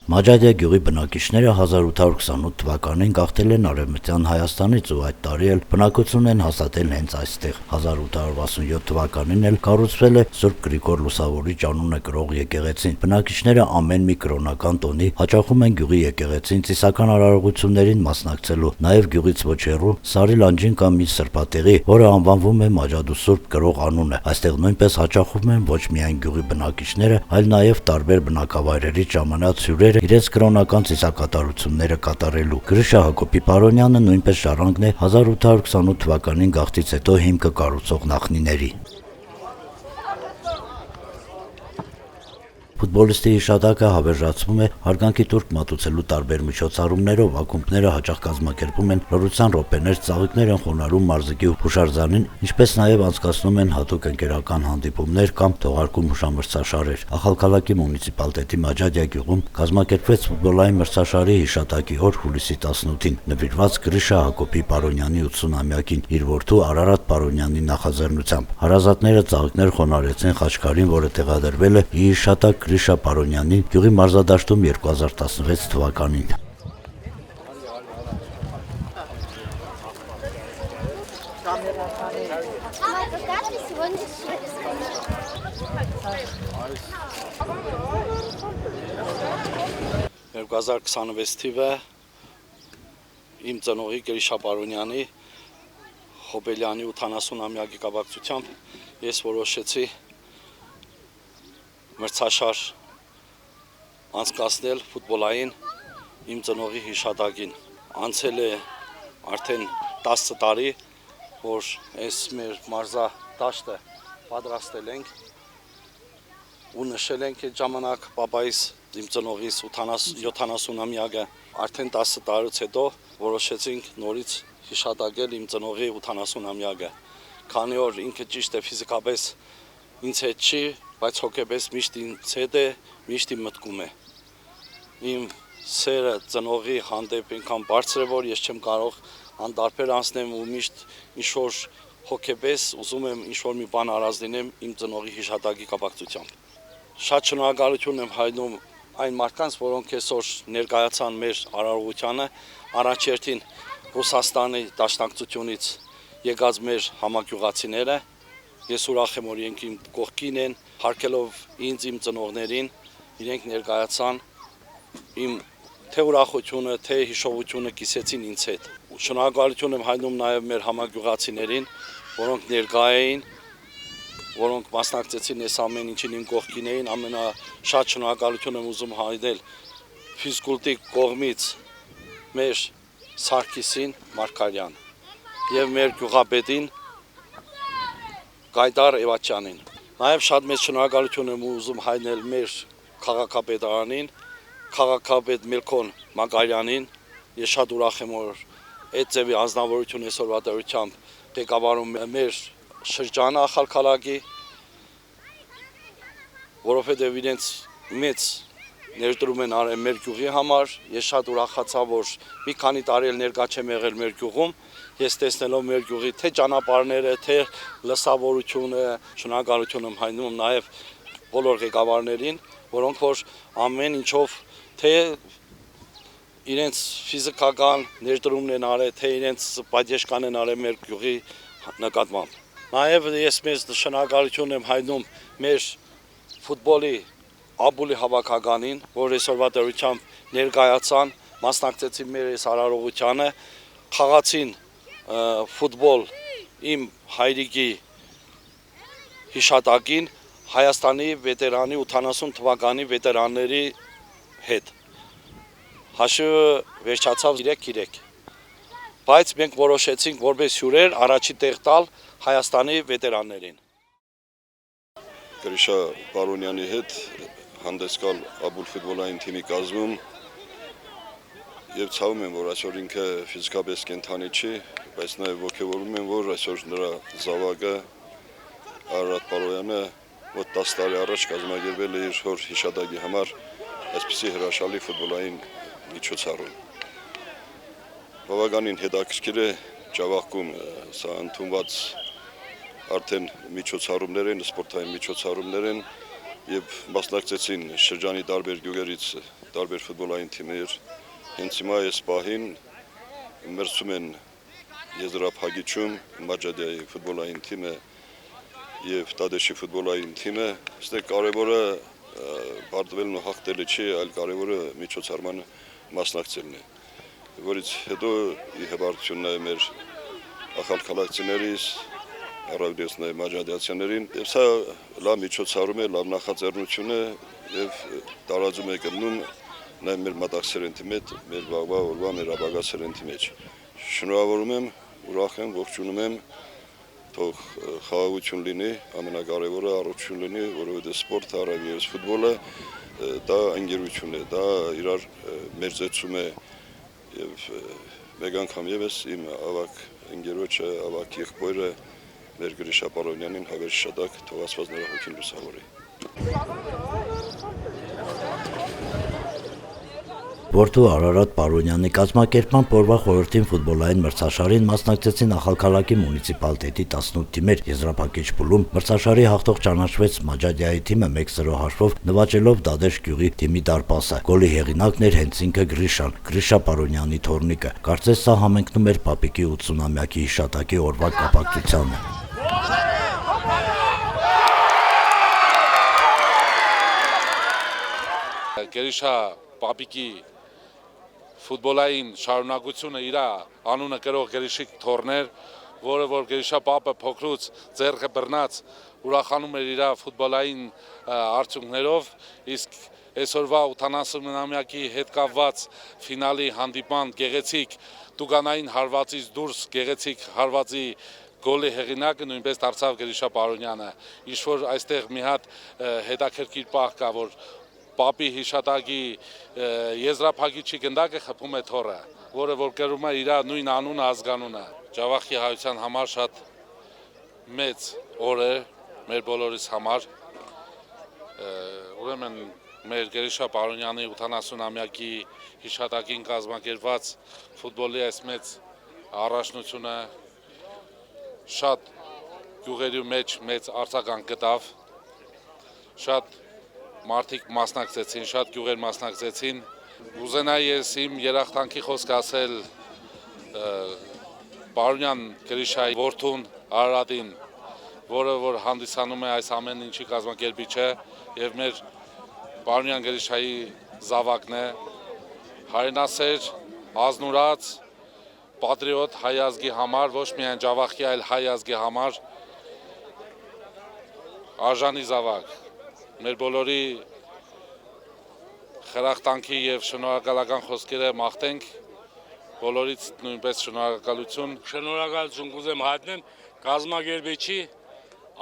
Մաջադիա գյուղի բնակիչները 1828 թվականին գաղթել են Արևմտյան Հայաստանից ու այդ տարի էլ բնակություն են հաստատել հենց այստեղ։ 1867 թվականին էլ կառուցվել է Սուրբ Գրիգոր Լուսավորիչ անունը կրող եկեղեցին։ Բնակիչները ամեն մի կրոնական տոնի հաճախում են գյուղի եկեղեցին ծիսական արարողություններին մասնակցելու, նաև գյուղից ոչ հեռու Սարի լանջին կա մի սրբատեղի, որը անվանվում է Մաջադու Սուրբ Կրող անունը։ Այստեղ նույնպես հաճախում են ոչ միայն գյուղի բնակիչները, այլ նաև տարբեր բնակավայրերից ժամանած հյուրերը իրենց կրոնական ծիսակատարությունները կատարելու։ Գրիշա Հակոբի Պարոնյանը նույնպես ժառանգն է 1828 թվականին գաղթից հետո հիմքը կառուցող նախնիների։ Ֆուտբոլիստի հիշատակը հավերժացվում է հարգանքի տուրք մատուցելու տարբեր միջոցառումներով, ակումբները հաճախ կազմակերպում են լռության րոպեներ, ծաղիկներ են խոնարհում մարզիկի հուշարձանին, ինչպես նաև անցկացնում են հատուկ ընկերական հանդիպումներ կամ թողարկում հուշամրցաշարեր։ Ախալքալակի մունիցիպալիտետի Մաջադիա գյուղում կազմակերպվեց ֆուտբոլային մրցաշարի հիշատակի օր հուլիսի 18-ին, նվիրված Գրիշա Հակոբի Պարոնյանի 80-ամյակին իր որդու Արարատ Պարոնյանի նախաձեռնությամբ։ Հարազատները ծաղիկներ խոնարհեցին խաչքարին, որը տեղադրվել է ի հիշատակ Գրիշա Պարոնյանի գյուղի մարզադաշտում 2016 թվականին։ Մեր 2026 թիվը իմ ծնողի Գրիշա Պարոնյանի Հոբելյանի 80-ամյակի կապակցությամբ ես որոշեցի մրցաշար անցկացնել ֆուտբոլային իմ ծնողի հիշատակին։ Անցել է արդեն 10 տարի, որ այս մեր մարզադաշտը պատրաստել ենք ու նշել ենք այդ ժամանակ պապայիս իմ ծնողիս 70-ամյակը։ Արդեն 10 տարուց հետո որոշեցինք նորից հիշատակել իմ ծնողի 80-ամյակը։ Քանի որ ինքը ճիշտ է ֆիզիկապես ինձ հետ չի, բայց հոգեպես միշտ ինձ հետ է, միշտ իմ մտքում է։ Իմ սերը ծնողի հանդեպ այնքան բարձր է, որ ես չեմ կարող անդարբեր անցնեմ ու միշտ ինչ-որ հոգեպես ուզում եմ ինչ-որ մի բան արած լինեմ իմ ծնողի հիշատակի կապակցությամբ։ Շատ շնորհակալություն եմ հայտնում այն մարդկանց, որոնք այսօր ներկայացան մեր արարողությանը, առաջերտին Ռուսաստանի դաշնակցությունից եկած մեր համագյուղացիները։ Ես ուրախ եմ, որ իրենք իմ կողքին են, հարգելով ինձ, իմ ծնողներին, իրենք ներկայացան իմ թե ուրախությունը, թե հիշողությունը կիսեցին ինձ հետ։ Շնորհակալություն եմ հայտնում նաև մեր համագյուղացիներին, որոնք ներկա էին, որոնք մասնակցեցին այս ամեն ինչին իմ կողքին էին, ամենաշատ շնորհակալություն եմ ուզում հայտնել ֆիզկուլտի կողմից մեր Սարգիսին Մարգարյան եւ մեր գյուղապետին Գայդար Էվաչյանին։ Նաև շատ մեծ շնորհակալություն եմ ուզում հայտնել մեր քաղաքապետարանին, քաղաքապետ Մելքոն Մակարյանին։ Ես շատ ուրախ եմ, որ այդ ձևի անձնավորություն այսօրվա դրությամբ ղեկավարում մեր շրջանը Ախալքալակի, որովհետև իրենց մեծ ներդրում են արել մեր գյուղի համար։ Ես շատ ուրախացա, որ մի քանի տարի էլ ներկա չեմ եղել մեր գյուղում։ Ես տեսնելով մեր գյուղի թե ճանապարհները, թե լսավորությունը, շնորհակալություն եմ հայտնում նաև բոլոր ղեկավարներին, որոնք որ ամեն ինչով թե իրենց ֆիզիկական ներդրումն են արել, թե իրենց պատժեշկան են արել մեր գյուղի նկատմամբ։ Նաև ես մեծ շնորհակալություն եմ հայտնում մեր ֆուտբոլի Աբուլի հավաքականին, որ այսօրվա դրությամբ ներկայացան, մասնակցեցին մեր այս արարողությանը, խաղացին ֆուտբոլ իմ հայրիկի հիշատակին Հայաստանի վետերանի 80 թվականի վետերանների հետ։ Հաշիվը վերջացավ 3-3։ Բայց մենք որոշեցինք որպես հյուրեր առաջի տեղ տալ Հայաստանի վետերաններին։ Գրիշա Պարոնյանի հետ հանդես գալ Աբուլ ֆուտբոլային թիմի կազմում եւ ցավում եմ, որ այսօր ինքը ֆիզիկապես կենթանի չի, բայց նաեւ ողջորում եմ, որ այսօր նրա զավակը Արարատ Պարոյանը մոտ 10 տարի առաջ կազմակերպել է իր հոր հիշատակի համար այսպիսի հրաշալի ֆուտբոլային միջոցառում։ Բավականին հետաքրքիր է Ջավախքում սա ընդունված արդեն միջոցառումներ են, սպորտային միջոցառումներ են, եւ մասնակցեցին շրջանի տարբեր գյուղերից տարբեր ֆուտբոլային թիմեր։ Հենց հիմա այս պահին մրցում են եզրափակիչում Մաջադիայի ֆուտբոլային թիմը եւ Տադեշի ֆուտբոլային թիմը։ Այստեղ կարևորը բարձվելն ու հաղթելը չի, այլ կարևորը միջոցառմանը մասնակցելն է, որից հետո ի հեվարդություն նաև մեր ախալքալակցիներիս, առավելից նաև մաջադիացիներին, եւ սա լավ միջոցառում է, լավ նախաձեռնություն է եւ տարածում է գնում նաև մեր մտածելենի մեջ, մեր վաղվա օրվա մեր ապագա սերնդի մեջ։ Շնորհավորում եմ, ուրախ եմ, ողջունում եմ, թող խաղաղություն լինի, ամենակարևորը առողջություն լինի, որովհետեւ սպորտը, առավելից ֆուտբոլը դա ընկերություն է, դա իրար մերձեցում է եւ մեկ անգամ եւս իմ ավակ ընկերոջը, ավակ եղբայրը մեր Գրիշա Պարոնյանին հավեր շատակ թող Աստված նրա հոգին լուսավորի։ Որդու Արարատ Պարոնյանի կազմակերպման օրվա խորհրդին ֆուտբոլային մրցաշարին մասնակցեցին Ախալքալակի մունիցիպալ տետի 18 թիմեր։ Եզրափակիչ փուլում մրցաշարի հաղթող ճանաչվեց Մաջադիայի թիմը 1-0 հաշվով նվաճելով Դադեշ գյուղի թիմի դարպասը։ Գոլի հեղինակն էր հենց ինքը Գրիշան, Գրիշա Պարոնյանի թոռնիկը։ Կարծես սա համընկնում էր Պապիկի 80-ամյակի հիշատակի օրվա կապակցությանը։ Գրիշա Պապիկի ֆուտբոլային շարունակությունը իր անունը կրող Գրիշիկ թորներ, որը որ Գրիշա Պապը փոքրուց ձեռքը բռնած ուրախանում էր իր ֆուտբոլային արդյունքներով, իսկ այսօրվա 80-ամյակի հետ կապված ֆինալի հանդիպման գեղեցիկ տուգանային հարվածից դուրս գեղեցիկ հարվածի գոլի հեղինակը նույնպես դարձավ Գրիշա Պարոնյանը։ Ինչ որ այստեղ մի հատ հետաքրքիր պահ կա, որ Պապի հիշատակի եզրափակիչի գնդակը խփում է թոռը, որը որ կրում է իր նույն անունը ազգանունը։ Ջավախի հայության համար շատ մեծ օր է մեր բոլորիս համար։ Ուրեմն մեր Գրիշա Պարոնյանի 80-ամյակի հիշատակին կազմակերպված ֆուտբոլի այս մեծ առաջնությունը շատ գյուղերի մեջ մեծ արձագանք գտավ, շատ մարդիկ մասնակցեցին, շատ գյուղեր մասնակցեցին։ Ուզենայի ես իմ երախտանքի խոսք ասել Պարոնյան Գրիշայի որդուն Արարատին, որը որ հանդիսանում է այս ամեն ինչի կազմակերպիչը եւ մեր Պարոնյան Գրիշայի զավակն է, հայրենասեր, ազնուրած, պատրիոտ հայ ազգի համար, ոչ միայն Ջավախի, այլ հայ ազգի համար արժանի զավակ։ Մեր բոլորի խրախտանքի եւ շնորհակալական խոսքերը մաղթենք, բոլորից նույնպես շնորհակալություն։ Շնորհակալություն կուզեմ հայտնեմ կազմակերպիչի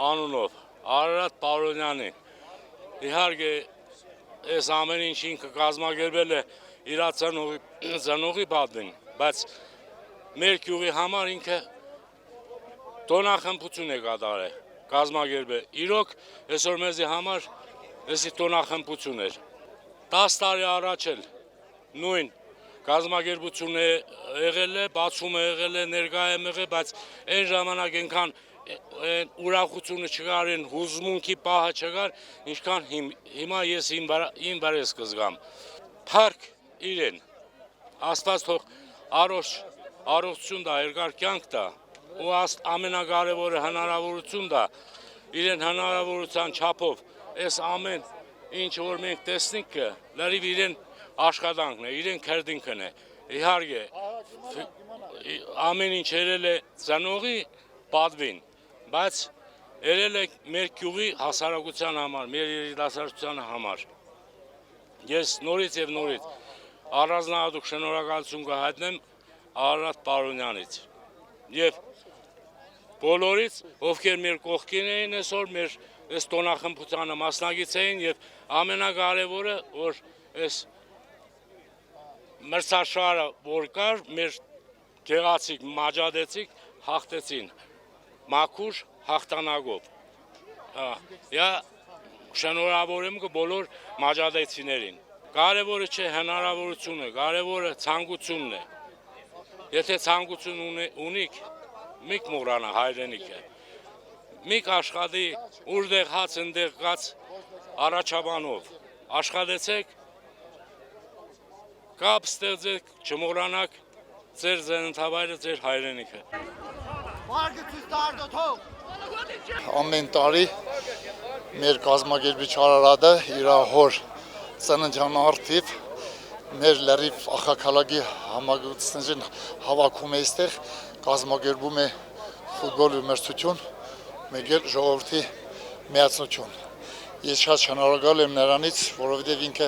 անունով Արարատ Պարոնյանի։ Իհարկե այս ամեն ինչ ինքը կազմակերպել է իր ծնողի պատվին, բայց մեր գյուղի համար ինքը տոնախմբություն է կատարել, կազմակերպել։ Իրոք այսօր մեզի համար Էսի տոնախմբություն էր։ 10 տարի առաջ էլ նույն կազմակերպություն է եղել է, բացում է եղել է, ներկա է եղել, բայց այն ժամանակ այնքան ուրախությունը չկար, այն հուզմունքի պահը չկար, ինչքան հիմա ես իմ բարես կզգամ։ Փառք իրեն, Աստված թող առողջություն տա, երկար կյանք տա, ու ամենակարևորը հնարավորություն տա, իրեն հնարավորության չափով այս ամեն ինչ որ մենք տեսնենք լրիվ իրեն աշխատանքն է, իրեն քրդինքն է։ Իհարկե ամեն ինչ երել է ծնողի պատվին, բայց երել է մեր գյուղի հասարակության համար, մեր երիտասարդության համար։ Ես նորից եւ նորից առանձնահատուկ շնորհակալություն կհայտնեմ Արարատ Պարոնյանից եւ բոլորից, ովքեր մեր կողքին էին այսօր, մեր այս տոնախմբությանը մասնակից էին եւ ամենակարևորը, որ այս մրցաշարը որ կար, մեր գեղացիկ, մաջադեցիկ հաղթեցին մաքուր հաղթանակով։ Շնորհավորում բոլոր մաջադեցիներին։ Կարևորը չէ հնարավորությունը, կարևորը ցանկությունն է։ Եթե ցանկություն ունիք, միք մոռանա հայրենիքը։ Միք աշխատի, ուրդեղ հաց ընդեղ կաց, առաջաբանով աշխատեցեք, կապ ստեղծեք, չմոռանաք ձեր զենթավայրը, ձեր հայրենիքը։ Ամեն տարի մեր կազմակերպիչ Արարատը իր հոր ծննդյան առթիվ մեր լրիվ ախակալագի համագործակցներին հավաքում է այստեղ, կազմակերպում է ֆուտբոլի ուրմերձություն, մեկ էլ ժողովրդի միացնություն։ Ես շատ շնորհակալ եմ նրանից, որովհետև ինքը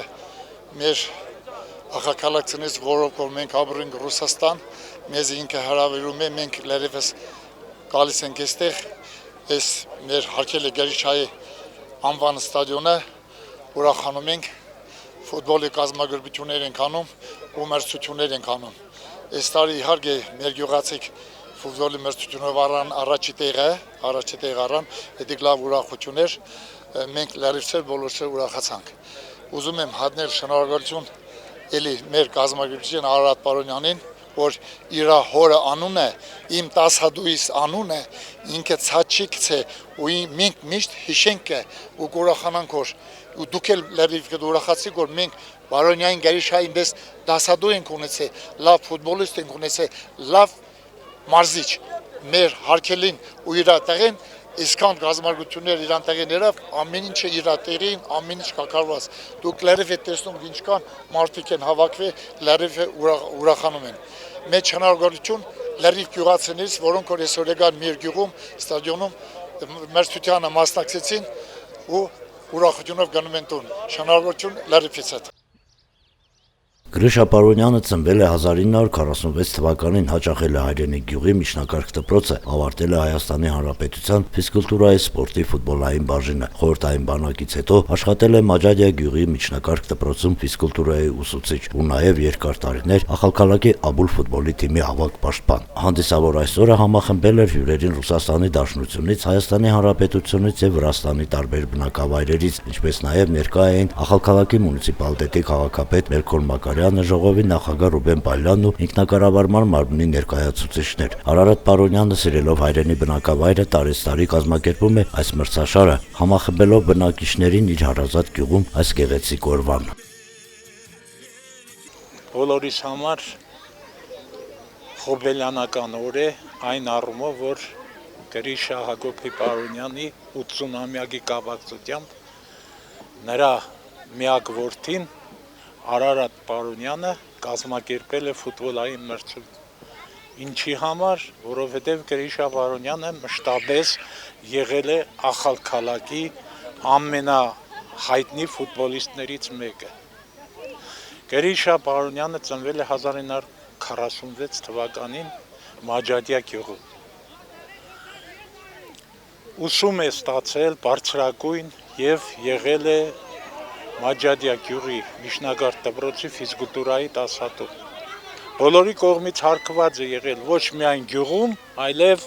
մեր ախակալակցներից որով մենք ապրում ենք Ռուսաստան, մեզ ինքը հրավիրում է, մենք լրիվս գալիս ենք այստեղ, այս մեր հարկել է Գերիշայի անվան ստադիոնը, ուրախանում ենք, ֆուտբոլի կազմակերպություններ ենք անում, ումերձություններ ենք անում։ Այս տարի իհարկե մեր գյուղացիք ֆուտբոլի մրցությունով առան առաջի տեղ առան, դա լավ ուրախություն էր, մենք լրիվսեր բոլորս ուրախացանք։ Ուզում եմ հատնել շնորհակալություն էլի մեր կազմակերպիչին Արարատ Պարոնյանին, որ իր հորը անունը, իմ տասհադուիս անունը, ինքը ցաչիկ է, ու մենք միշտ հիշենք ու ուրախանանք, որ ու դուք էլ լրիվ ուրախացիք, որ մենք Պարոնյանին Գերիշային պես տասհադու ենք ունեցել, լավ ֆուտբոլիստ ենք ունեցել, լավ մարզիչ, մեր հարկելին ու իր տեղին, իսկան կազմակերպություններ իրան տեղին երավ, ամեն ինչը իր տեղին, ամեն ինչ կակարված։ Դուք լրիվ եք տեսնում ինչքան մարդիկ են հավաքվել, լրիվ ուրախանում են։ Մեծ շնորհակալություն լրիվ գյուղացիներից, որոնք որ այսօր եկան մեր գյուղում, ստադիոնում մրցությանը մասնակցեցին ու ուրախությունով գնում են տուն։ Շնորհակալություն լրիվից հետ։ Գրիշա Պարոնյանը ծնվել է 1946 թվականին, հաճախել է հայրենի գյուղի միջնակարգ դպրոցը, ավարտել է Հայաստանի Հանրապետության ֆիզկուլտուրայի, սպորտի, ֆուտբոլային բաժինը, խորհրդային բանակից հետո աշխատել է Մաջադիա գյուղի միջնակարգ դպրոցում ֆիզկուլտուրայի ուսուցիչ ու նաև երկար տարիներ Ախալքալակի Աբուլ ֆուտբոլի թիմի ավագ պաշտպան։ Հանդիսավոր այսօրը համախմբել էր հյուրերին Ռուսաստանի Դաշնությունից, Հայաստանի Հանրապետությունից եւ Վրաստանի տարբեր բնակավայրերից, ինչպես նաև ներկա էին Ախալքալակի մունիցիպալիտետի քաղաքապետ Մերքոլ Մակարյանը, ժողովի նախագահ Ռուբեն Պալյանն ու ինքնակառավարման մարմնի ներկայացուցիչներ։ Արարատ Պարոնյանը, սիրելով հայրենի բնակավայրը, տարեցտարի կազմակերպում է այս մրցաշարը, համախմբելով բնակիչներին իր հարազատ գյուղում այս գեղեցիկ օրվան։ Բոլորիս համար խոբելյանական օր է այն առումով, որ Գրիշա Հակոբի Պարոնյանի 80-ամյակի կապակցությամբ նրա միակ որդին Արարատ Պարոնյանը կազմակերպել է ֆուտբոլային մրցություն։ Ինչի համար, որովհետև Գրիշա Պարոնյանը մշտապես եղել է Ախալքալակի ամենահայտնի ֆուտբոլիստներից մեկը։ Գրիշա Պարոնյանը ծնվել է 1946 թվականին Մաջադիա գյուղում։ Ուսում է ստացել բարձրագույն եւ եղել է Մաջադիա գյուղի միջնակարգ դպրոցի ֆիզկուլտուրայի դասատու։ Բոլորի կողմից հարգված է եղել ոչ միայն գյուղում, այլև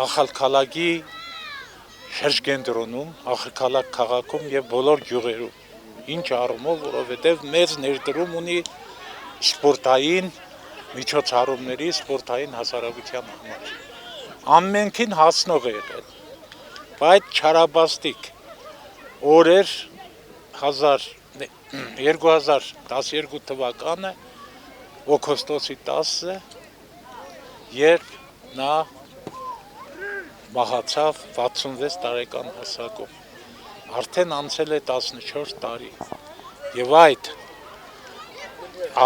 Ախալքալակի շրջենտրոնում, Ախալքալակ քաղաքում եւ բոլոր գյուղերում։ Ինչ առումով, որովհետեւ մեծ ներդրում ունի սպորտային միջոցառումների, սպորտային հասարակության համար։ Ամենքին հասնող է եղել, բայց չարաբաստիկ օրեր 2012 թվականը օգոստոսի 10-ը, երբ նա մահացավ 66 տարեկան հասակում, արդեն անցել է 14 տարի, և այդ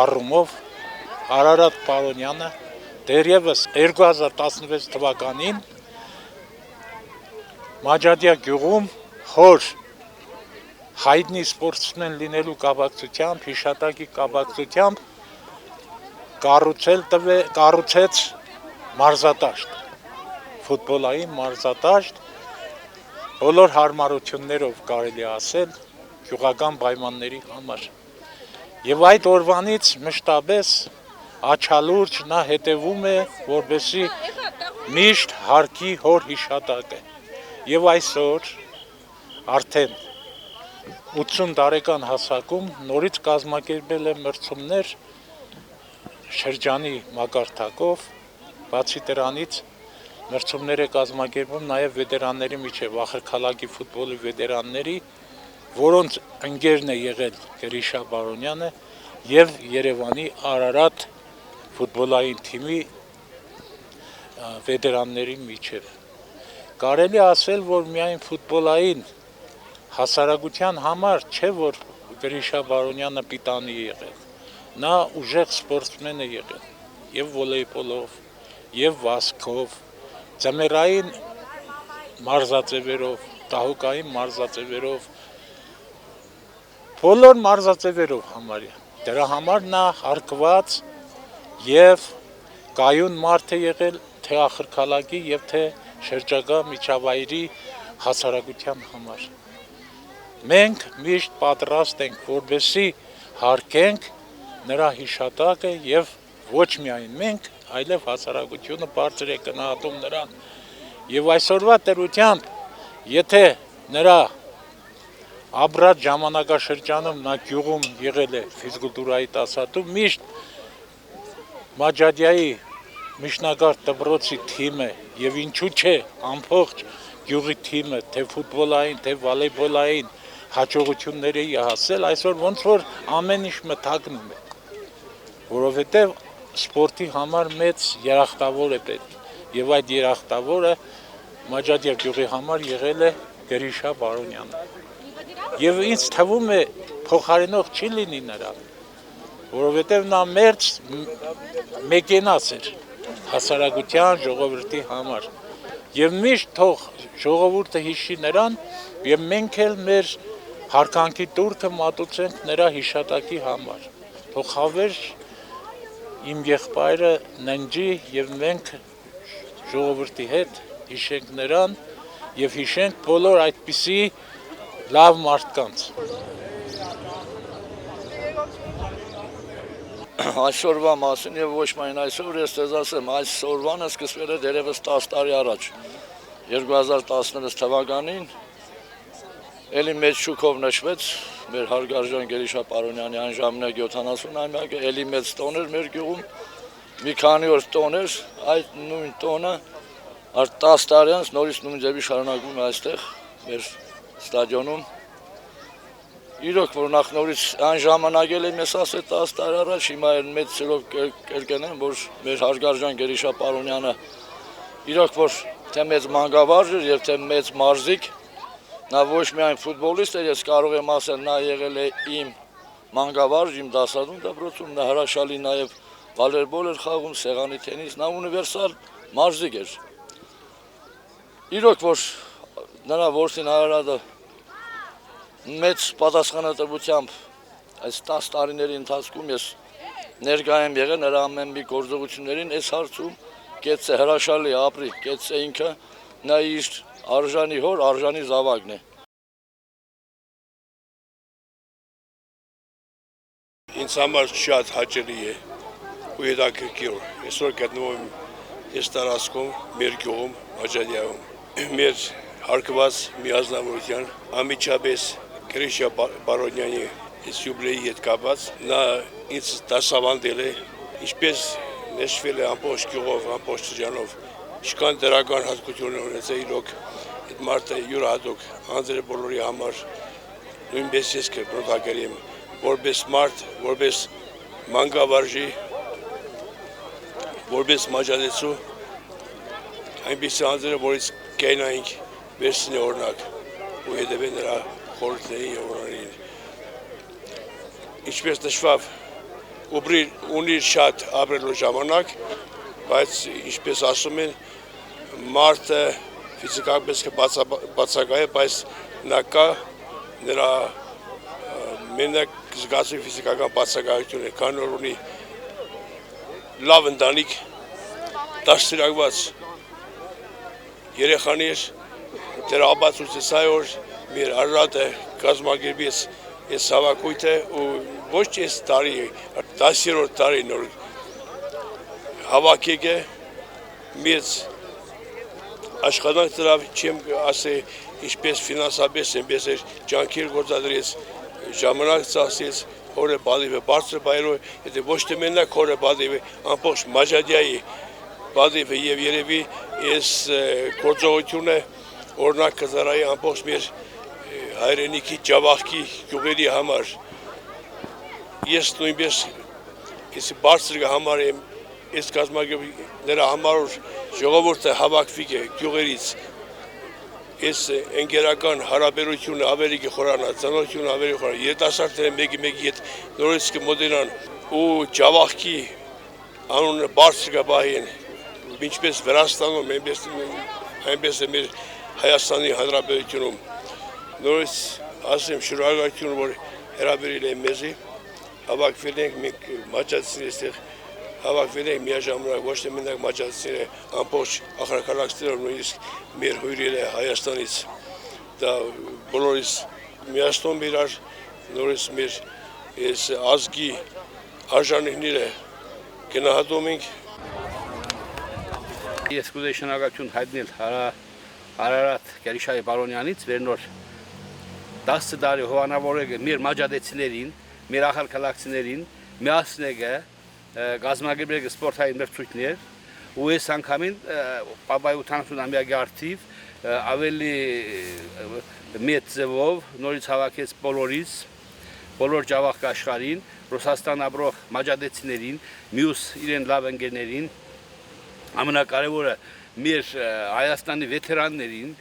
առումով Արարատ Պարոնյանը դեռևս 2016 թվականին Մաջադիա գյուղում հոր հայտնի սպորտսմեն լինելու կապակցությամբ, հիշատակի կապակցությամբ կառուցեց մարզադաշտ, ֆուտբոլային մարզադաշտ, բոլոր հարմարություններով կարելի ասել գյուղական պայմանների համար։ Եվ այդ օրվանից մշտապես աչալուրջ նա հետևում է, որպեսզի միշտ հարգի հոր հիշատակը։ Եվ այսօր արդեն 80 տարեկան հասակում նորից կազմակերպել է մրցումներ շրջանի մակարդակով, բացի դրանից մրցումներ է կազմակերպում նաև վետերանների միջև, Ախալքալակի ֆուտբոլի վետերանների որոնց ընկերն է եղել Գրիշա Բարոնյանը եւ Երևանի Արարատ ֆուտբոլային թիմի վետերանների միջև։ Կարելի ասել, որ միայն ֆուտբոլային հասարակության համար չէ, որ Գրիշա Բարոնյանը պիտանի է եղել։ Նա ուժեղ սպորտսմեն է եղել եւ վոլեյբոլով, եւ վազքով, ձմեռային մարզաձևերով, տահուկային մարզաձևերով, բոլոր մարզաձևերով համարյա։ Դրա համար նա հարգված եւ կայուն մարդ է եղել թե ախրքալակի եւ թե շրջակա միջավայրի հասարակության համար։ Մենք միշտ պատրաստ ենք, որպեսզի հարգենք նրա հիշատակը եւ ոչ միայն մենք, այլև հասարակությունը բարձր է գնահատում նրան։ Եվ այսօրվա դրությամբ, եթե նրա ապրած ժամանակաշրջանում նա գյուղում եղել է ֆիզկուլտուրայի դասատու, միշտ Մաջադիայի միջնակարգ դպրոցի թիմը եւ ինչու՞ չէ ամբողջ գյուղի թիմը, թե ֆուտբոլային, թե վոլեյբոլային հաջողությունների է հասել, այսօր ոնց որ ամեն ինչ մթագնում է, որովհետեւ սպորտի համար մեծ երախտավոր է պետք, եւ այդ երախտավորը Մաջադիա գյուղի համար եղել է Գրիշա Բարոնյանը։ Եվ ինձ թվում է փոխարինող չի լինի նրան, որովհետեւ նա մերձ մեկենաց էր հասարակության ժողովրդի համար։ Եվ միշտ թող ժողովուրդը հիշի նրան, եւ մենք էլ մեր հարկանքի տուրքը մատուցենք նրա հիշատակի համար։ Թող հավերժ իմ եղբայրը ննջի եւ մենք ժողովրդի հետ հիշենք նրան եւ հիշենք բոլոր այդպիսի լավ մարդկանց։ Այսօրվա մասին եւ ոչ միայն այսօր ես ձեզ ասեմ, այսօրվանը սկսվել է դերևս 10 տարի առաջ 2016 թվականին էլի մեծ շուկով նշվեց մեր հարգարժան Գրիշա Պարոնյանի այն ժամանակ 70-ամյակը, էլի մեծ տոն էր մեր գյուղում, մի քանի օր տոն էր, այդ նույն տոնը 10 տարի անց նորից նույն ձևի շարունակվում է այստեղ մեր ստադիոնում։ Իրոք որ նախ նորից այն ժամանակ էլ եմ ես ասել 10 տարի առաջ, հիմա էլ մեծ սիրով կերկենեմ, որ մեր հարգարժան Գրիշա Պարոնյանը իրոք որ թե մեծ մանկավարժ էր եւ թե մեծ մարզիկ, նա ոչ միայն ֆուտբոլիստ էր, ես կարող եմ ասել, նա եղել է իմ մանկավարժ, իմ դասադուլ դպրոցում, նա հրաշալի նաեւ վոլեյբոլ էր խաղում, սեղանի թենիս, նա ունիվերսալ մարզիկ էր։ Իրոք որ նրա որդին Արարատը մեծ պատասխանատվությամբ այս 10 տարիների ընթացքում ես ներկայ եմ եղել նրա ամեն մի գործողություններին, այս հարցում կեցցե հրաշալի ապրի, կեցցե ինքը նա իր արժանի հոր, արժանի զավակն է։ Ինձ համար շատ հաճելի է ու հետաքրքիր։ Այսօր գտնվում եմ այս տարածքում, մեր գյուղում, Մաջադիայում։ Մեր հարգված միանձնավորության անմիջապես Գրիշա Բարոնյանի Սյուբլեի հետ կապված նա ինձ դասավանդել է, ինչպես նշվել է ամբողջ գյուղով, ամբողջ շրջանով, ինչքան դրական հատկություն ունեցել իրոք այդ մարդը յուրահատուկ անձերը բոլորի համար նույնպես ես կպրոտակերեմ որպես մարդ, որպես մանկավարժի, որպես մաջադեցու այնպես անձերը, որից կենայինք վերցնի օրինակ ու հետևեն նրա խորհուրդներին եւ օրերին։ Ինչպես նշվավ, ունի շատ ապրելու ժամանակ, բայց ինչպես ասում են, մարդը ֆիզիկապես բացակայ է, բայց նա կա նրա մենակ զգացի ֆիզիկական բացակայություն է, քանի որ ունի լավ ընտանիք, դաստիարակված երեխաներ, դրա ապացույցը սա որ մեր Արարատը կազմակերպեց այս հավաքույթը ու ոչ այս տարի, 10-րդ տարին նոր հավաքեկը մեծ աշխատանք դրավ, չեմ ասել ինչպես ֆինանսապես, այնպես էր ջանքեր գործադրեց, ժամանակ ծախսեց, հորը բադիվը բարձր բայրով, եթե ոչ թե մենակ հորը բադիվը ամբողջ Մաջադիայի բադիվը եւ երևի այս գործողությունը օրինակ կզարայի ամբողջ մեր հայրենիքի Ջավախքի գյուղերի համար ես նույնպես ես բարձր կհամարեմ այս կազմակերպիչների համար որ ժողովուրդը հավաքվի գյուղերից Ես ընկերական հարաբերությունը ավելի կխորանա, ծանոթությունը ավելի կխորանա, երիտասարդները մեկի հետ նորից կմոտենան ու Ջավախքի անունը բարձր կպահեն, ինչպես Վրաստանում, այնպես է մեր Հայաստանի Հանրապետությունում։ Նորից ասեմ շնորհակալություն, որ հրավիրել են մեզի, հավաքվել ենք մենք մաճացին այստեղ հավաքվել ենք միաժամանակ ոչ թե մենակ մաճացիները ամբողջ ախրաքալակներով նույնիսկ մեր հյուրերը Հայաստանից դա բոլորիս միասնում իրար նորից մեր այս ազգի արժանինքները գնահատում ենք Ես կուզեի շնորհակալություն հայտնել Արարատ Գերիշայի Բարոնյանից վերնոր 10 տարի հովանավորել մեր մաճադեցիներին, մեր ախրաքալակցիներին միասնեգը Գազམ་ագերբերգ սպորտային մրցույթներ ու այս անգամին պապայի 80-ամյակի արդիվ ավելի մեծ ձևով նորից հավաքեց բոլոր Ջավախք աշխարհին, Ռուսաստան ապրող մաճադեցիներին, մյուս իրեն լավ ընկերներին, ամենակարևորը մեր Հայաստանի վետերաններին,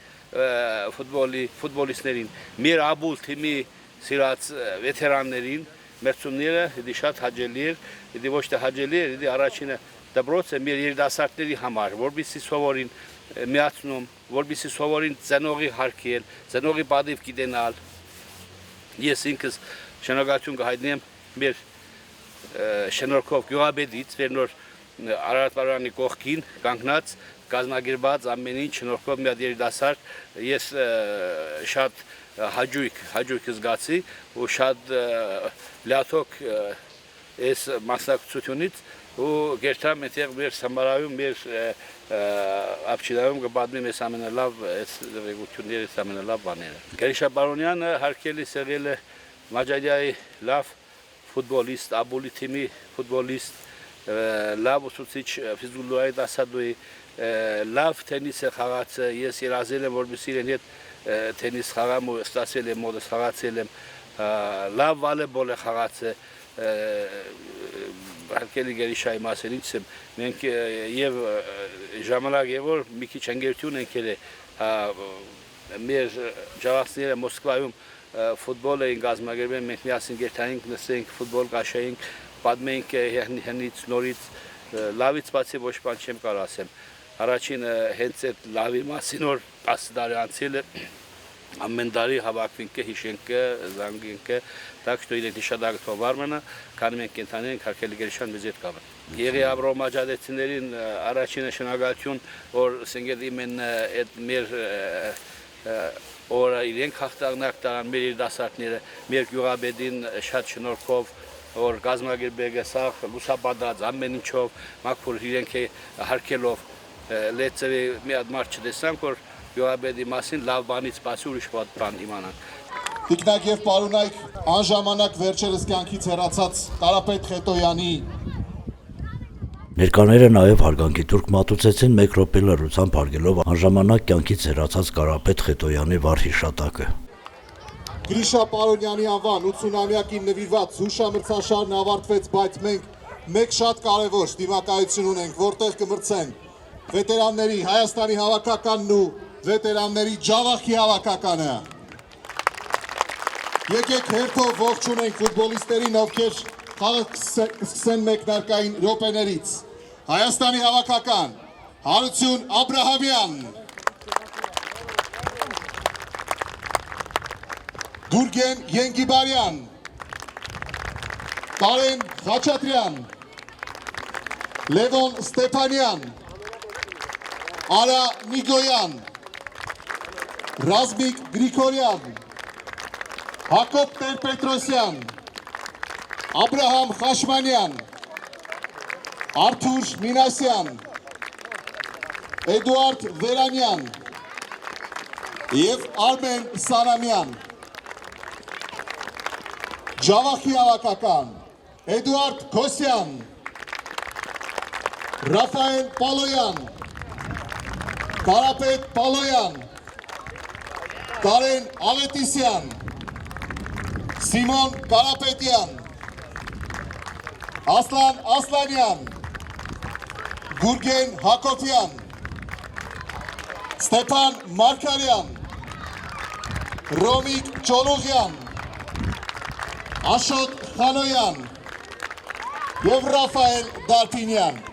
ֆուտբոլիստներին, մեր Աբուլ թիմի սիրած վետերաններին մերցումները դի շատ հաճելի էր, դի ոչ թե հաճելի էր, դի առաջինը դպրոց է մեր երիտասարդների համար, որպեսզի սովորին միացնում, որպեսզի սովորին ծնողի հարգել, ծնողի պատիվ գիտենալ։ Ես ինքս շնորհակալություն կհայտնեմ մեր շնորհքով գյուղաբեդից, վերնոր Արարատ Բարոյանի կողքին կանգնած կազմակերպած ամեն ինչ շնորհքով մի հատ երիտասարդ ես շատ հաջույք զգացի ու շատ լյաթոք այս մասնակցությունից ու գերտամ այդտեղ մեր սամարայում մեր ապչիդայում կպատմեմ այս ամենալավ այս ռեգությունների ամենալավ բաները Գերիշա Բարոնյանը հարկելի սեղել է Մաջադիայի լավ ֆուտբոլիստ, Աբուլի թիմի ֆուտբոլիստ, լավ ուսուցիչ ֆիզկուլտուրայի դասադուի, լավ տենիս է խաղաց, ես երազել եմ որպես իրեն հետ տենիս խաղամ ու ստացել եմ մոդս խաղացել եմ, լավ վոլեյբոլ է խաղաց հարկելի Գերիշայի մասին ինչ եմ, մենք եւ ժամանակ եւ որ մի քիչ ընկերություն ենք ելել մեր ջավախցիները Մոսկվայում ֆուտբոլ էին կազմակերպել, մենք միասին գերտանինք, նստենք, ֆուտբոլ կաշեինք, պատմենք հնից նորից լավից բացի ոչ բան չեմ կարող ասեմ։ Առաջին հենց այդ լավի մասին որ 10 տարի անցել է ամեն տարի հավաքվենք, հիշենք, զանգենք, так что իրենք հիշադակը թողարկում են, քանի մենք կենթանի ենք հարկելի Գերիշան մեզ հետ կապը։ Եղի ապրող մաջադեցիներին առաջինը շնորհակալություն, որ ասենք իմեն այդ մեր օրը իրենք հաղթանակ տարան մեր երիտասարդները, մեր գյուղաբեդին շատ շնորհքով որ կազմակերպել սաղ լուսաբադած ամեն ինչով մաքուր իրենք հարկելով լեցեւի մի հատ մարդ չտեսանք որ գյուղաբեդի մասին լավ բանից բացի ուրիշ բան իմանանք Տիկնակ եւ պարոնայք անժամանակ վերջերս կյանքից հեռացած Կարապետ Խետոյանի Ներկաները նաև հարգանքի տուրք մատուցեցին մեկ րոպե լռությամբ հարգելով անժամանակ կյանքից հեռացած Կարապետ Խետոյանի վառ հիշատակը Գրիշա Պարոնյանի անվան 80-ամյակին նվիրված հուշամրցաշարն ավարտվեց, բայց մենք մեկ շատ կարևոր դիմակայություն ունենք, որտեղ կմրցեն վետերանների Հայաստանի հավաքականն ու վետերանների Ջավախքի հավաքականը։ Եկեք հերթով ողջունենք ֆուտբոլիստերին, ովքեր խաղը կսկսեն մեկնարկային րոպեներից։ Հայաստանի հավաքական Հարություն Աբրահամյան, Գուրգեն Ենգիբարյան, Կարեն Խաչատրյան, Լևոն Ստեփանյան, Արա Նիգոյան, Ռազմիկ Գրիգորյան, Հակոբ Տեր-Պետրոսյան, Աբրահամ Խաշմանյան, Արթուր Մինասյան, Էդուարդ Վերանյան և Արմեն Սարամյան, Ջավախքի հավաքական Էդուարդ Քոսյան, Ռաֆայել Պալոյան, Կարապետ Պալոյան, Կարեն Ավետիսյան, Սիմոն Կարապետյան, Ասլան Ասլանյան, Գուրգեն Հակոբյան, Ստեփան Մարկարյան, Ռոմիկ Չոլուղյան, Աշոտ Խանոյան և Ռաֆայել Դարփինյան։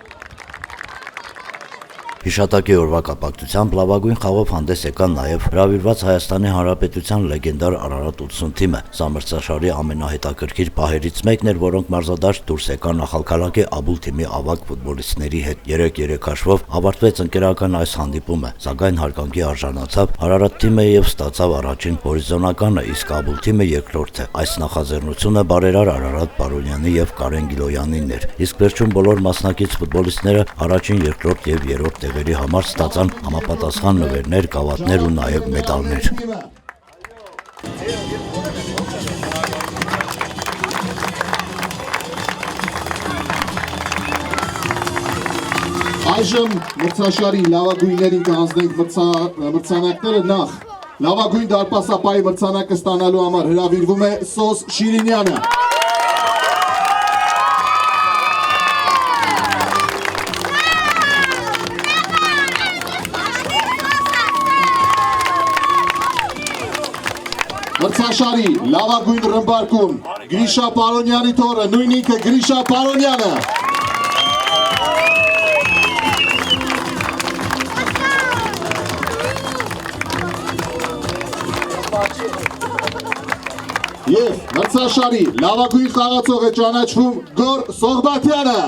Հիշատակի օրվա կապակցությամբ լավագույն խաղով հանդես եկան նաև հրավիրված Հայաստանի Հանրապետության լեգենդար Արարատ 80 թիմը։ Սա մրցաշարի ամենահետաքրքիր պահերից մեկն էր, որոնք մարզադաշտ դուրս եկան Նախալքալակի Աբուլ թիմի ավագ ֆուտբոլիստների հետ։ 3-3 հաշվով ավարտվեց ընկերական այս հանդիպումը, սակայն հարգանքի արժանացավ Արարատ թիմը եւ ստացավ առաջին հորիզոնականը, իսկ Աբուլ թիմը երկրորդը։ Այս նախաձեռնությունը բարերար Արարատ Պարոնյանի եւ Կարեն Գիլոյանինն էր, իսկ վերջում բոլոր մասնակից ֆուտբոլիստները առաջին, երկրորդ եւ երրորդ տեղերի համար ստացան համապատասխան նվերներ, գավաթներ ու նաև մեդալներ։ Այժմ մրցաշարի լավագույններին կհանձնենք մրցանակները նախ։ Լավագույն դարպասապահի մրցանակը ստանալու համար հրավիրվում է Սոս Շիրինյանը։ Մրցաշարի լավագույն ռմբարկուն Գրիշա Պարոնյանի թոռը, նույն ինքը Գրիշա Պարոնյանը։ Եվ մրցաշարի լավագույն խաղացող է ճանաչվում Գոր Սողբաթյանը։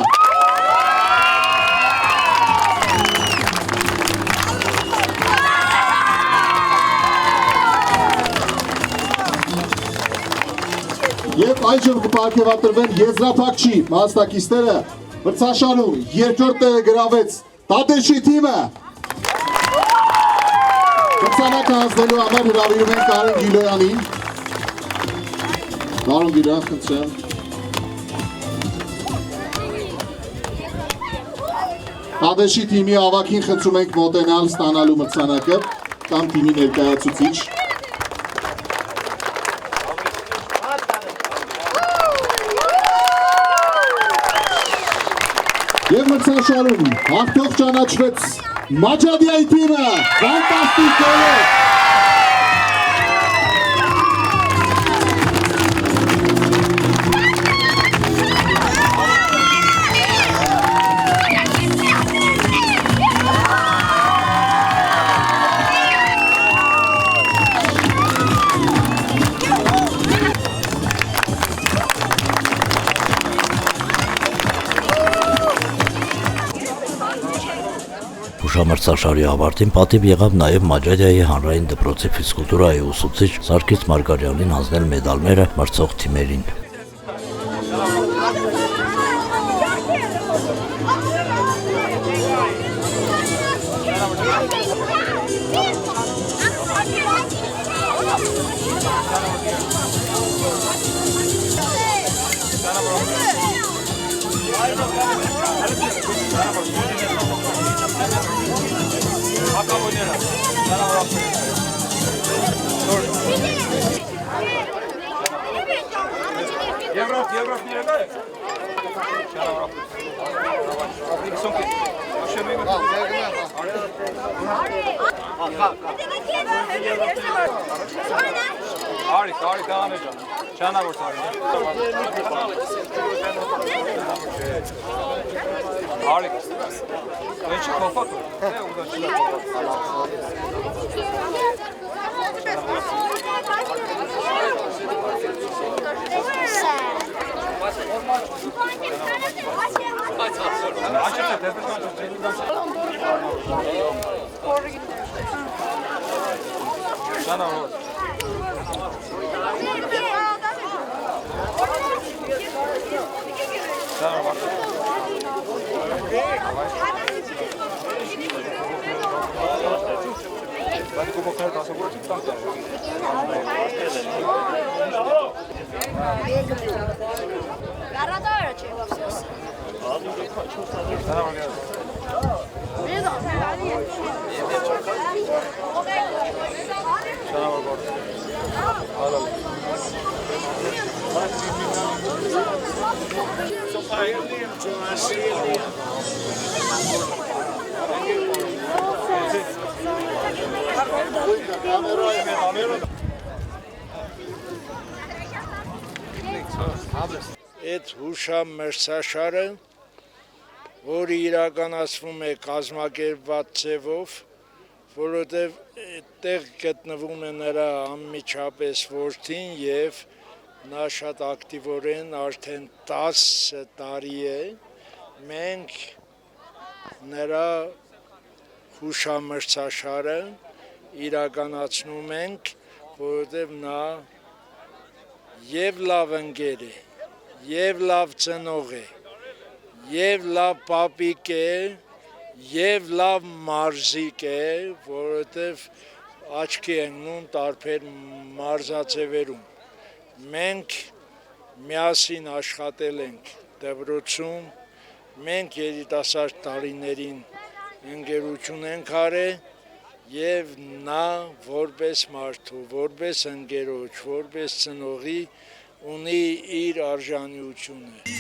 Եվ այժմ կպարգևատրվեն եզրափակչի մասնակիցները, մրցաշարում երկրորդ տեղը գրավեց Տատեշի թիմը։ Մրցանակը հանձնելու համար հրավիրում են Կարեն Գիլոյանին։ Կարեն Գիլոյան, խնդրեմ։ Տատեշի թիմի ավագին խնդրում ենք մոտենալ ստանալու մրցանակը կամ թիմի ներկայացուցիչ։ Եվ մրցաշարում հաղթող ճանաչվեց Մաջադիայի թիմը, ֆանտաստիկ գոլով։ Հուշամրցաշարի ավարտին պատիվ եղավ նաև Մաջադիայի հանրային դպրոցի ֆիզկուլտուրայի ուսուցիչ Սարգիս Մարգարյանին հանձնել մեդալները մրցող թիմերին։ Շնորհակալ Այդ հուշամրցաշարը, որը իրականացվում է կազմակերպված ձևով, որովհետև այդտեղ գտնվում է նրա անմիջապես որդին եւ նա շատ ակտիվորեն արդեն 10 տարի է, մենք նրա հուշամրցաշարը իրականացնում ենք, որովհետև նա եւ լավ ընկեր է, եւ լավ ծնող է, եւ լավ պապիկ է, եւ լավ մարզիկ է, որովհետև աչքի ընկնում տարբեր մարզաձևերում։ Մենք միասին աշխատել ենք դպրոցում, մենք երիտասարդ տարիներին ընկերություն ենք արել եւ նա որպես մարդու, որպես ընկերոջ, որպես ծնողի ունի իր արժանիությունը։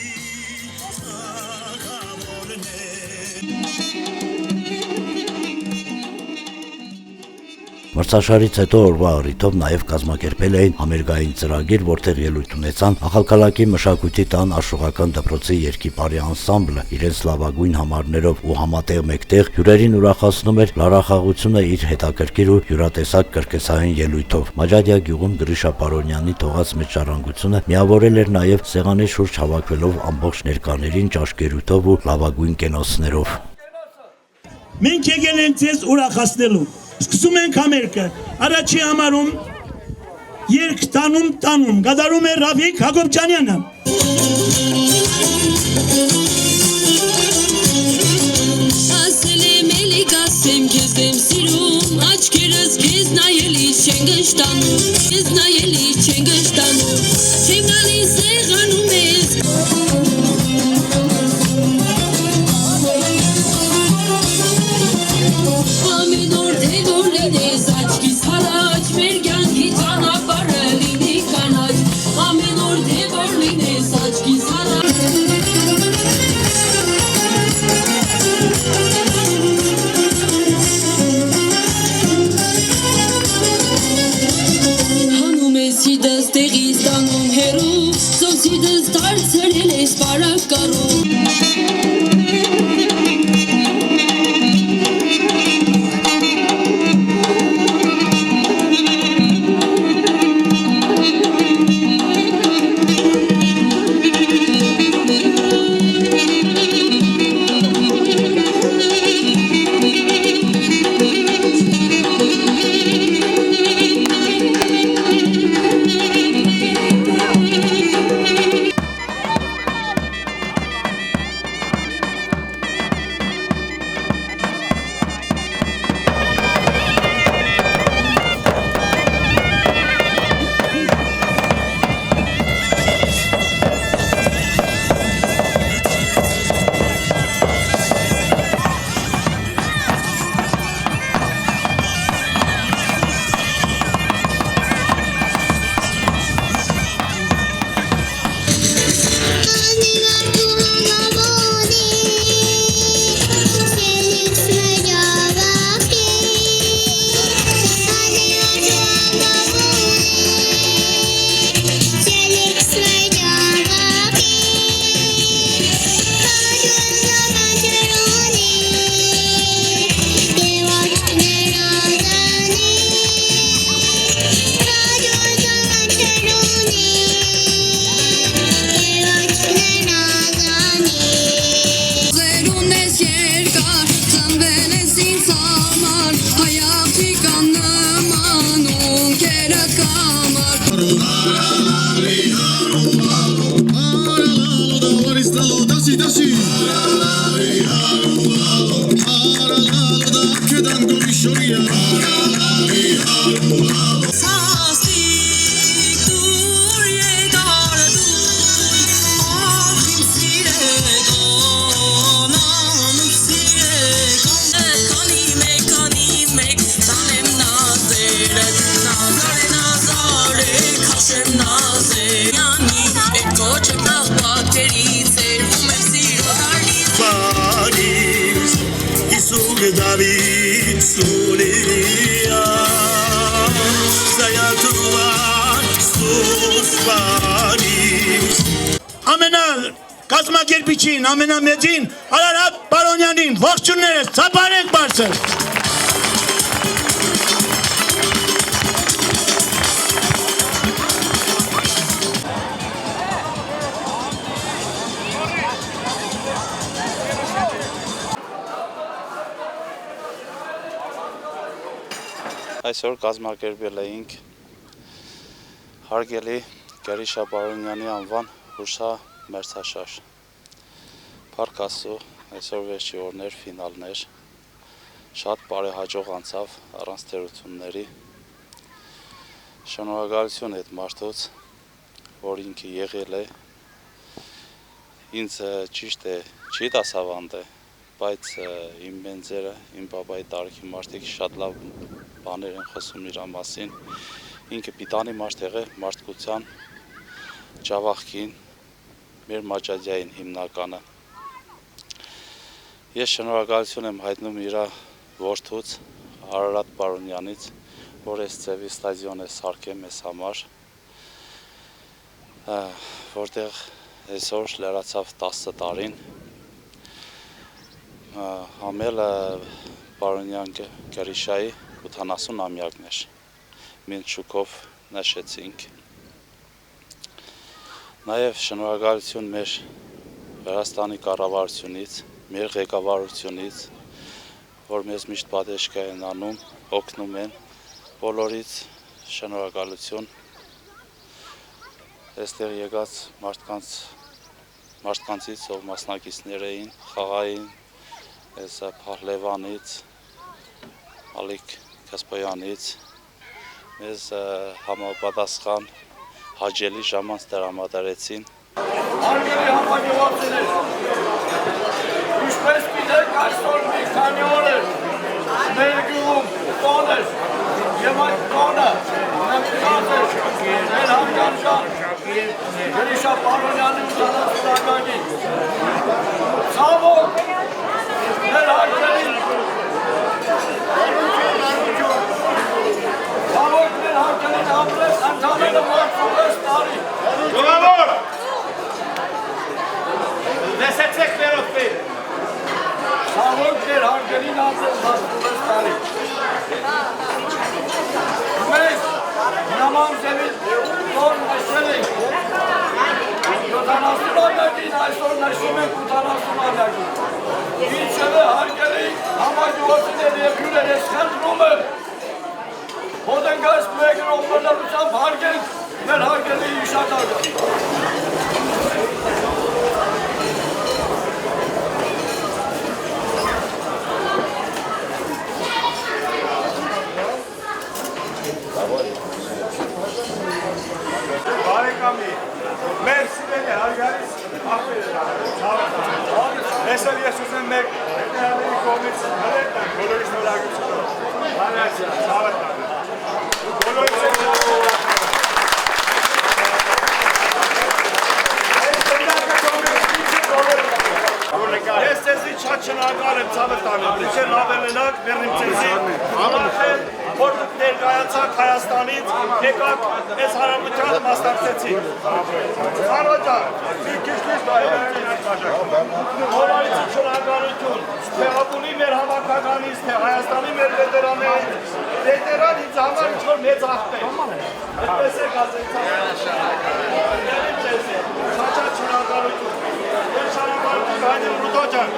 Մրցաշարից հետո օրվա առիթով նաև կազմակերպել էին համերգային ծրագիր, որտեղ ելույթ ունեցան Ախալքալակի մշակույթի տան աշխուղական դպրոցի երգիպարի անսամբլը, իրենց լավագույն համարներով ու համատեղ մեկտեղ հյուրերին ուրախացնում էր լարախաղությունը իր հետաքրքիր ու յուրատեսակ կրկեսային ելույթով։ Մաջադիա գյուղում Գրիշա Պարոնյանի թողած մեծ ժառանգությունը միավորել էր նաև սեղանի շուրջ հավաքվելով ամբողջ ներկաներին ճաշկերույթով ու լավագույն կենոսներով։ Մենք եկել ենք ձեզ ուրախացնելու։ Սկսում ենք համերգը, առաջի համարում երգ տանում, գդարում է Ռավիկ Հակոբյանյանը։ Ասել եմ էլի կասեմ քեզ եմ սիրում, աչքերս քեզ նայելի չեն գշտանում, քեզ նայելի չեն գշտանում, չեմ գալիս սեղանում ես։ կազմակերպիչին, ամենամեծին Արարատ Պարոնյանին ողջուններս ծափարենք բարձր։ Այսօր կազմակերպել էինք հարգելի Գերիշա Պարոնյանի անվան հուշա մրցաշար։ Փառք Աստծո, այսօր վերջի օրներ, ֆինալներ, շատ բարեհաջող անցավ առանց թերությունների։ Շնորհակալություն այդ մարդուց, որ ինքը եղել է, ինձ ճիշտ է, չի դասավանդը, բայց իմ բենձերը, իմ բաբայի տարիքի մարդիկ շատ լավ բաներ են խոսում իր մասին, ինքը պիտանի մարդ եղել մարդկության ջավախքին, մեր Մաջադիային հիմնականը։ Ես շնորհակալություն եմ հայտնում իր որդուց, Արարատ Պարոնյանից, որ այս ձևի ստադիոն է սարքել մեզ համար, որտեղ այսօր լրացավ 10 տարին, համելը Պարոնյան Գերիշայի 80-ամյակն էր, մենք շուկով նշեցինք։ Նաև շնորհակալություն մեր Վրաստանի կառավարությունից, մեր ղեկավարությունից, որ մեզ միշտ պատեշկա են անում, օգնում են, բոլորից շնորհակալություն։ Այստեղ եկած մարդկանցից, ով մասնակիցներ էին, խաղային, Փահլևանից, Ալիկ Կասպայանից, մեզ համապատասխան հաջելի ժամանց տրամադրեցին։ Հարգելի համագյուղացիներ, ինչպես գիտեք, այսօր մի քանի օր էր մեր գյուղում տոն էր, եւ այդ տոնը նվիրված էր մեր հարգանշան Գերիշա Պարոնյանի 80-ամյակին։ Ցավոք, մեր հարգելի ապրես ընդամենը 66 տարի։ Գովավոր! Լսեցեք ներով պեր։ Ցավոք մեր հարգելին անձել 66 տարի։ Մենք նման ձևից նոր նշել ենք 70-ամյակին, այսօր նշում ենք 80-ամյակին։ Ինչևէ հարգելի համագյուղացիներ և հյուրեր, ես խնդրում եմ հոդենգայց մեկրով բնարությամբ հարգենք մեր հարգելի հիշատակը։ Բարեկամի, մեր սիրելի հարգալից աղբեր Այսօր ես ուզեմ մեկ հետեհալերի կողմից հրետ տանք բոլորի շնորհակալությունով։ Հարյացիա, ցավը տանք։ Բոլորի Ես ձեզի շատ շնորհակալ եմ ցավը տանեմ, դուք էլ լավ ելնակ, վերնիմ ձեզի, համախել, որ դուք ներկայացաք Հայաստանից, եկաք այս հարաբերությանը մասնակցեցիք։ Խանոջան, մի քիչ Բոլորից շնորհակալություն, թե ապունի մեր հավաքականից, թե Հայաստանի մեր վետերաններից, վետերան ինձ համար ինչ-որ մեծ աղբեր։ Այդպես եք ասել շատ շնորհակալություն։ Ես շնորհակալություն հայտնեմ Ռուդոջան,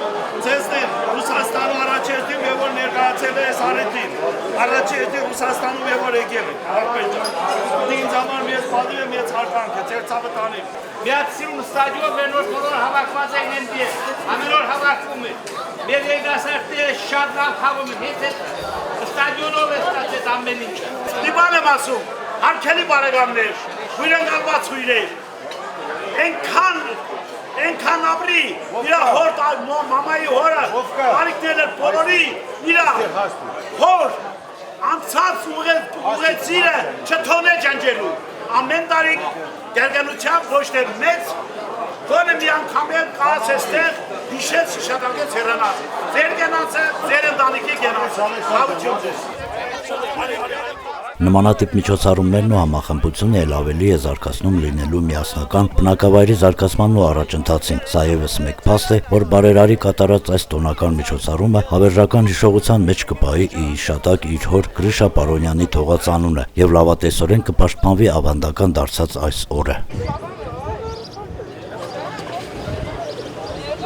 ձեզնին Ռուսաստանում առաջերտին և որ ներկայացել է այս հարետին, առաջերտին Ռուսաստանում և որ եկել եք, աղբեր ինձ համար մեծ պատիվ է մեծ հարկանք է, ձեր ցավը տանիմ։ Միացյուն ստադիոն վերնոր բոլոր հավաքված են ենտի է, ամեն օր հավաքվում է, մեր երգասարտները շատ լավ խաղում են, հետ ստադիոնով է ստացեց ամեն ինչը։ Դիպան եմ ասում, հարգելի բարեկամներ, հյուրընկալված հյուրեր, այնքան ապրի, իրա հոր մամայի հորը, արիքներ էր բոլորի, իրա հոր անցած ուղեցիրը չթոն է ջանջելու, ամեն տարի գերգանությամբ ոչ թե մեծ Գոնե մի անգամ էլ կաց էստեղ հիշեց շիշատակեց հեռանաց։ Ձեր գենացը, ձեր ընտանիքի գենացը։ Լավություն ձեզ։ Նմանատիպ միջոցառումներն ու համախմբությունը էլ ավելի է զարգացնում լինելու միասնական բնակավայրի զարգացման ու առաջընթացին։ Սա ևս մեկ փաստ է, որ բարերարի կատարած այս տոնական միջոցառումը հավերժական հիշողության մեջ կպահի ի հիշատակ իր հոր Գրիշա Պարոնյանի թողած անունը եւ լավատեսորեն կպաշտպանվի ավանդական դարձած այս օրը։